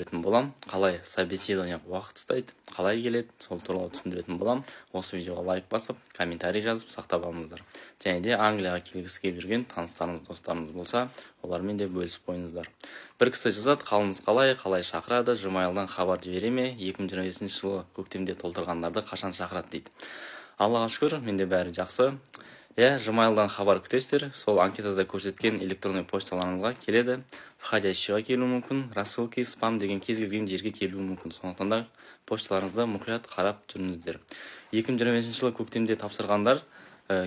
түсіндіретін болам. Қалай собеседование уақыт ұстайды, қалай келеді, сол туралы түсіндіретін болам. Осы видеоға лайк басып, комментарий жазып сақтап алыңыздар. Және де Англияға келгісі келіп жүрген таныстарыңыз, достарыңыз болса, олармен де бөлісіп қойыңыздар. Бір кісі жазады, қалыңыз қалай шақырады, Gmail'дан хабар жібере ме, 2025 жылы көктемде толтырғандарды қашан шақырады дейді. Аллаға шүкір, менде бәрі жақсы. Gmail'дан хабар күтесіздер, сол анкетада көрсеткен электронный почталарыңызға келеді. Входящийға келуі мүмкін, рассылки, спам деген кез келген жерге келуі мүмкін. Сондықтан да почталарыңызды мұқият қарап жүріңіздер. 2025 жылы көктемде тапсырғандар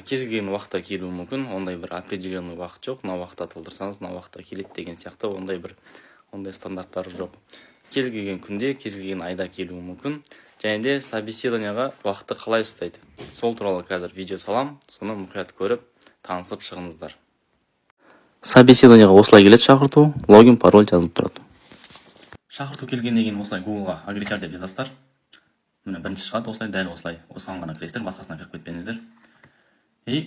кез келген уақытта келуі мүмкін. Ондай бір определенный уақыт жоқ. Мына уақытта толтырсаңыз, мына уақытта келеді деген сияқты ондай стандарттары жоқ. Кез келген күнде, кез келген айда келуі мүмкін. Және де собеседованияға уақытты қалай ұстайды. Сол туралы қазір видео салам, соны мұқият көріп, танысып шығыңыздар. Собеседованияға осылай келеді шақырту, логин, пароль жазылып тұрады. Шақырту келгеннен кейін осылай Google-ға агрегатор деп жазасыздар. Міне бірінші шығады, осылай дәл осылай. Осыған ғана кіресіздер, басқасына кіріп кетпеңіздер.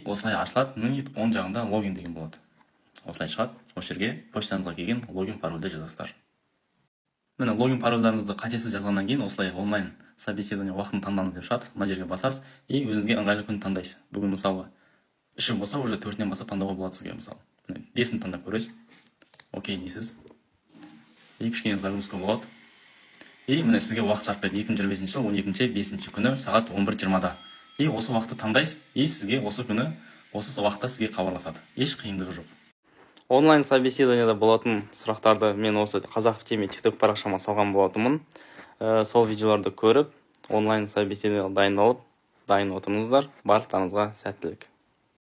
Осылай ашылады, оң жағында логин деген болады. Осылай шығады, осы жерге почтаңызға келген логин, парольді жазасыздар. Міне логин парольдарыңызды қатесіз жазғаннан кейін осылай онлайн собеседование уақытын таңдаңыз деп шығады. Мына жерге басасыз и өзіңізге ыңғайлы күн таңдайсыз. Бүгін мысалы 3 болса, уже 4-нен бастап таңдауға болады сізге мысалы. 5-ін таңдап көресіз. Окей дейсіз. Кішкене загрузка болады. Міне сізге уақыт шарт берді. 2025 жыл 12-5 күні сағат 11:20-да. Осы уақытты таңдайсыз, сізге осы күні осы уақытта сізге хабарласады. Еш қиындығы жоқ. Онлайн собеседованияда болатын сұрақтарды мен осы Қазақ теме TikTok парақшама салған болатынмын. Сол видеоларды көріп, онлайн собеседованияға дайын отырыңыздар. Барлықтарыңызға сәттілік.